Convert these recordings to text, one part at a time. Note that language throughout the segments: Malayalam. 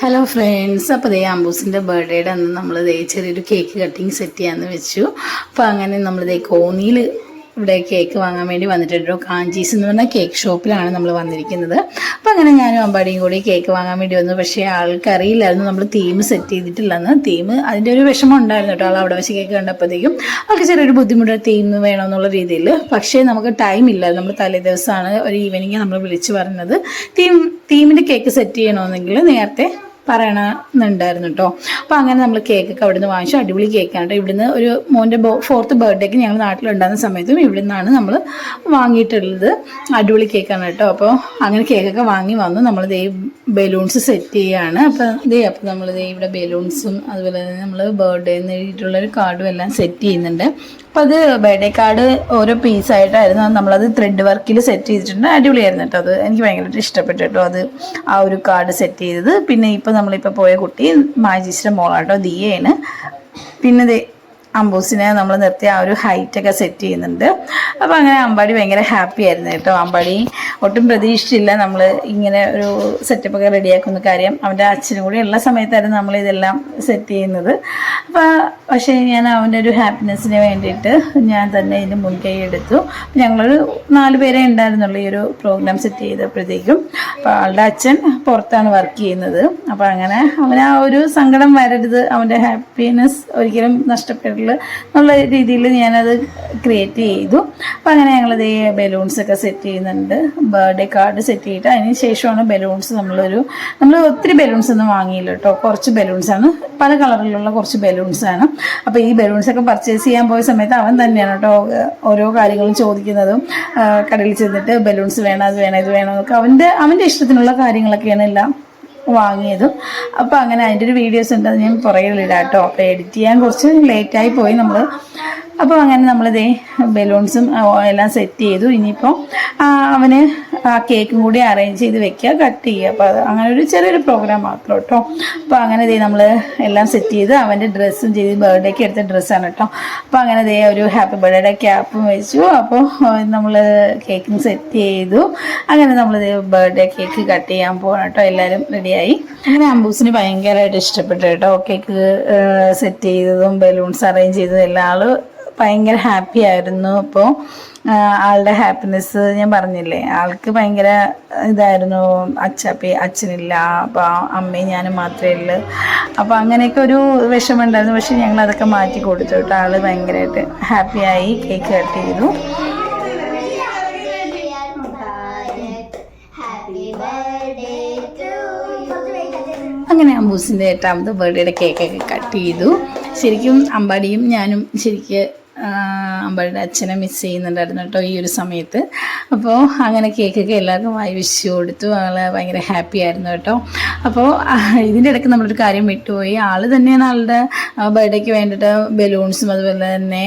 ഹലോ ഫ്രണ്ട്സ്, അപ്പോൾ അമ്പൂസിൻ്റെ ബർത്ത്ഡേയുടെ അന്ന് നമ്മൾ ചെറിയൊരു കേക്ക് കട്ടിങ് സെറ്റ് ചെയ്യാമെന്ന് വെച്ചു. അപ്പോൾ അങ്ങനെ നമ്മൾ കോന്നിയിൽ ഇവിടെ കേക്ക് വാങ്ങാൻ വേണ്ടി വന്നിട്ടുണ്ട്. കാഞ്ചീസ് എന്ന് പറഞ്ഞാൽ കേക്ക് ഷോപ്പിലാണ് നമ്മൾ വന്നിരിക്കുന്നത്. അപ്പോൾ അങ്ങനെ ഞാനും അമ്പാടിയും കൂടി കേക്ക് വാങ്ങാൻ വേണ്ടി വന്നു. പക്ഷേ ആൾക്കറിയില്ലായിരുന്നു നമ്മൾ തീം സെറ്റ് ചെയ്തിട്ടില്ലെന്ന്. തീം അതിൻ്റെ ഒരു വിഷമം ഉണ്ടായിരുന്നു കേട്ടോ. ആൾ അവിടെ വെച്ച് കേക്ക് കണ്ടപ്പോഴത്തേക്കും അവർക്ക് ചെറിയൊരു ബുദ്ധിമുട്ട് തീം വേണമെന്നുള്ള രീതിയിൽ. പക്ഷേ നമുക്ക് ടൈം ഇല്ലായിരുന്നു. നമ്മൾ തലേ ദിവസമാണ് ഒരു ഈവനിങ് നമ്മൾ വിളിച്ച് പറഞ്ഞത് തീമിൻ്റെ കേക്ക് സെറ്റ് ചെയ്യണമെന്നെങ്കിൽ നേരത്തെ പറയണമെന്നുണ്ടായിരുന്നു കേട്ടോ. അപ്പോൾ അങ്ങനെ നമ്മൾ കേക്കൊക്കെ അവിടെ നിന്ന് വാങ്ങിച്ചു. അടിപൊളി കേക്കാണ് കേട്ടോ. ഇവിടുന്ന് ഒരു മോൻ്റെ 4th ബർത്ത്ഡേക്ക് ഞങ്ങൾ നാട്ടിലുണ്ടാകുന്ന സമയത്തും ഇവിടെ നിന്നാണ് നമ്മൾ വാങ്ങിയിട്ടുള്ളത്. അടിപൊളി കേക്കാണ് കേട്ടോ. അപ്പോൾ അങ്ങനെ കേക്കൊക്കെ വാങ്ങി വന്നു. നമ്മൾ ബലൂൺസ് സെറ്റ് ചെയ്യുകയാണ്. അപ്പോൾ നമ്മൾ ഇവിടെ ബലൂൺസും അതുപോലെ തന്നെ നമ്മൾ ബർത്ത്ഡേ എന്ന് എഴുതിയിട്ടുള്ളൊരു കാർഡും എല്ലാം സെറ്റ് ചെയ്യുന്നുണ്ട്. അപ്പോൾ അത് ബർത്ത്ഡേ കാർഡ് ഓരോ പീസായിട്ടായിരുന്നു നമ്മളത് ത്രെഡ് വർക്കിൽ സെറ്റ് ചെയ്തിട്ടുണ്ട്. അടിപൊളിയായിരുന്നു കേട്ടോ. അത് എനിക്ക് ഭയങ്കരമായിട്ട് ഇഷ്ടപ്പെട്ടു കേട്ടോ. അത് ആ ഒരു കാർഡ് സെറ്റ് ചെയ്തത്. പിന്നെ ഇപ്പോൾ നമ്മളിപ്പോൾ പോയ കുട്ടി മാജിസ്റ്റർ മോളാട്ടോ, ദിയയാണ്. പിന്നെ അമ്പൂസിനെ നമ്മൾ നിർത്തി ആ ഒരു ഹൈറ്റൊക്കെ സെറ്റ് ചെയ്യുന്നുണ്ട്. അപ്പോൾ അങ്ങനെ അമ്പാടി ഭയങ്കര ഹാപ്പി ആയിരുന്നു കേട്ടോ. അമ്പാടി ഒട്ടും പ്രതീക്ഷിച്ചില്ല നമ്മൾ ഇങ്ങനെ ഒരു സെറ്റപ്പൊക്കെ റെഡിയാക്കുന്ന കാര്യം. അവൻ്റെ അച്ഛനും കൂടി ഉള്ള സമയത്തായിരുന്നു നമ്മൾ ഇതെല്ലാം സെറ്റ് ചെയ്യുന്നത്. പക്ഷേ ഞാൻ അവൻ്റെ ഒരു ഹാപ്പിനെസ്സിന് വേണ്ടിയിട്ട് ഞാൻ തന്നെ ഇതിന് മുൻകൈ എടുത്തു. ഞങ്ങളൊരു 4 പേരെ ഉണ്ടായിരുന്നുള്ളൂ ഈ ഒരു പ്രോഗ്രാം സെറ്റ് ചെയ്തപ്പോഴത്തേക്കും. അപ്പോൾ ആളുടെ അച്ഛൻ പുറത്താണ് വർക്ക് ചെയ്യുന്നത്. അപ്പോൾ അങ്ങനെ അവന് ആ ഒരു സങ്കടം വരരുത്, അവൻ്റെ ഹാപ്പിനെസ് ഒരിക്കലും നഷ്ടപ്പെടില്ല എന്നുള്ള രീതിയിൽ ഞാനത് ക്രിയേറ്റ് ചെയ്തു. അപ്പോൾ അങ്ങനെ ഞങ്ങളത് ബലൂൺസൊക്കെ സെറ്റ് ചെയ്യുന്നുണ്ട്. ബർത്ത്ഡേ കാർഡ് സെറ്റ് ചെയ്തിട്ട് അതിന് ശേഷമാണ് ബലൂൺസ് നമ്മൾ ഒത്തിരി ബലൂൺസ് ഒന്നും വാങ്ങിയില്ല കേട്ടോ. കുറച്ച് ബലൂൺസാണ്, പല കളറിലുള്ള കുറച്ച് ബലൂൺസാണ്. അപ്പോൾ ഈ ബലൂൺസൊക്കെ പർച്ചേസ് ചെയ്യാൻ പോയ സമയത്ത് അവൻ തന്നെയാണ് കേട്ടോ ഓരോ കാര്യങ്ങളും ചോദിക്കുന്നതും. കടയിൽ ചെന്നിട്ട് ബലൂൺസ് വേണം, അത് വേണം, ഇത് വേണം എന്നൊക്കെ അവൻ്റെ ഇഷ്ടത്തിനുള്ള കാര്യങ്ങളൊക്കെയാണ് എല്ലാം വാങ്ങിയതും. അപ്പോൾ അങ്ങനെ അതിൻ്റെ ഒരു വീഡിയോസ് ഉണ്ട്, അത് ഞാൻ പുറകിലിടാം കേട്ടോ. അപ്പോൾ എഡിറ്റ് ചെയ്യാൻ കുറച്ച് ലേറ്റായി പോയി നമ്മൾ. അപ്പോൾ അങ്ങനെ നമ്മളിതേ ബലൂൺസും എല്ലാം സെറ്റ് ചെയ്തു. ഇനിയിപ്പോൾ അവന് ആ കേക്കും കൂടി അറേഞ്ച് ചെയ്ത് വെക്കുക, കട്ട് ചെയ്യുക. അപ്പോൾ അത് അങ്ങനെ ഒരു ചെറിയൊരു പ്രോഗ്രാം മാത്രം കേട്ടോ. അപ്പോൾ അങ്ങനെ നമ്മൾ എല്ലാം സെറ്റ് ചെയ്ത് അവൻ്റെ ഡ്രസ്സും ചെയ്ത് ബർത്ത്ഡേക്ക് എടുത്ത ഡ്രസ്സാണ് കേട്ടോ. അപ്പോൾ അങ്ങനെ ഒരു ഹാപ്പി ബർത്ത്ഡേ ക്യാപ്പും വെച്ചു. അപ്പോൾ നമ്മൾ കേക്കും സെറ്റ് ചെയ്തു. അങ്ങനെ നമ്മൾ ബർത്ത്ഡേ കേക്ക് കട്ട് ചെയ്യാൻ പോകണം കേട്ടോ. എല്ലാവരും റെഡിയായി. അങ്ങനെ അമ്പൂസിന് ഭയങ്കരമായിട്ട് ഇഷ്ടപ്പെട്ടു കേട്ടോ. കേക്ക് സെറ്റ് ചെയ്തതും ബലൂൺസ് അറേഞ്ച് ചെയ്തതും എല്ലാം ഭയങ്കര ഹാപ്പി ആയിരുന്നു. അപ്പോൾ ആളുടെ ഹാപ്പിനെസ് ഞാൻ പറഞ്ഞില്ലേ, ആൾക്ക് ഭയങ്കര ഇതായിരുന്നു. അച്ഛനില്ല, അപ്പോൾ അമ്മയും ഞാനും മാത്രമേ ഉള്ളൂ. അപ്പോൾ അങ്ങനെയൊക്കെ ഒരു വിഷമമുണ്ടായിരുന്നു. പക്ഷെ ഞങ്ങളതൊക്കെ മാറ്റി കൊടുത്തു കേട്ടോ. ആൾ ഭയങ്കരമായിട്ട് ഹാപ്പിയായി കേക്ക് കട്ട് ചെയ്തു. അങ്ങനെ അമ്പൂസിൻ്റെ 8ാമത്തെ ബർത്ത്ഡേയുടെ കേക്കൊക്കെ കട്ട് ചെയ്തു. ശരിക്കും അമ്പാടിയും ഞാനും അമ്പാടിയുടെ അച്ഛനെ മിസ് ചെയ്യുന്നുണ്ടായിരുന്നു കേട്ടോ ഈ ഒരു സമയത്ത്. അപ്പോൾ അങ്ങനെ കേക്കൊക്കെ എല്ലാവർക്കും വിഷ് കൊടുത്തു. ആൾ ഭയങ്കര ഹാപ്പി ആയിരുന്നു കേട്ടോ. അപ്പോൾ ഇതിൻ്റെ ഇടയ്ക്ക് നമ്മളൊരു കാര്യം വിട്ടുപോയി. ആൾ തന്നെയാണ് ആളുടെ ബർത്ത്ഡേക്ക് വേണ്ടിയിട്ട് ബലൂൺസും അതുപോലെ തന്നെ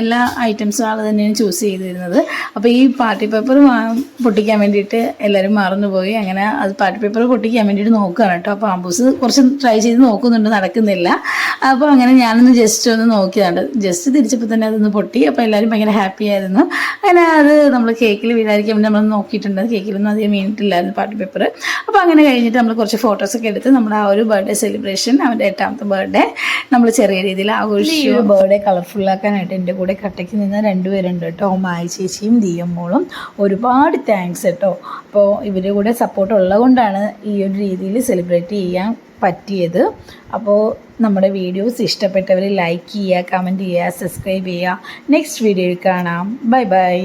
എല്ലാ ഐറ്റംസും ആൾ തന്നെയാണ് ചൂസ് ചെയ്തിരുന്നത്. അപ്പോൾ ഈ പാർട്ടി പേപ്പർ പൊട്ടിക്കാൻ വേണ്ടിയിട്ട് എല്ലാവരും മറന്നുപോയി. അങ്ങനെ അത് പാർട്ടി പേപ്പർ പൊട്ടിക്കാൻ വേണ്ടിയിട്ട് നോക്കുകയാണ് കേട്ടോ. അപ്പോൾ അമ്പൂസ് കുറച്ച് ട്രൈ ചെയ്ത് നോക്കുന്നുണ്ട്, നടക്കുന്നില്ല. അപ്പോൾ അങ്ങനെ ഞാനൊന്ന് ജസ്റ്റ് ഒന്ന് നോക്കിയതാണ്. ജസ്റ്റ് തിരിച്ചപ്പോൾ തന്നെ അതൊന്ന് പൊട്ടി. അപ്പോൾ എല്ലാവരും ഭയങ്കര ഹാപ്പി ആയിരുന്നു. അങ്ങനെ അത് നമ്മൾ കേക്കിൽ വീഴാതിരിക്കാൻ വേണ്ടി നമ്മൾ നോക്കിയിട്ടുണ്ട്. കേക്കിലൊന്നും അധികം വീണിട്ടില്ലായിരുന്നു പാർട്ടി പേപ്പർ. അപ്പോൾ അങ്ങനെ കഴിഞ്ഞിട്ട് നമ്മൾ കുറച്ച് ഫോട്ടോസൊക്കെ എടുത്ത് നമ്മുടെ ആ ഒരു ബർത്ത്ഡേ സെലിബ്രേഷൻ, അവൻ്റെ 8ാമത്തെ ബർത്ത്ഡേ നമ്മൾ ചെറിയ രീതിയിൽ ആഘോഷിച്ചു. ബർത്ത്ഡേ കളർഫുള്ളാക്കാനായിട്ട് എൻ്റെ കൂടെ കട്ടയ്ക്ക് നിന്ന് 2 പേരുണ്ട് കേട്ടോ, മായി ചേച്ചിയും ദിയമ്മോളും. ഒരുപാട് താങ്ക്സ് കേട്ടോ. അപ്പോൾ ഇവരുടെ കൂടെ സപ്പോർട്ട് ഉള്ളതുകൊണ്ടാണ് ഈ ഒരു രീതിയിൽ സെലിബ്രേറ്റ് ചെയ്യാൻ പറ്റിയത്. അപ്പോൾ നമ്മുടെ വീഡിയോസ് ഇഷ്ടപ്പെട്ടവർ ലൈക്ക് ചെയ്യുക, കമൻറ്റ് ചെയ്യുക, സബ്സ്ക്രൈബ് ചെയ്യുക. നെക്സ്റ്റ് വീഡിയോയിൽ കാണാം. Bye bye.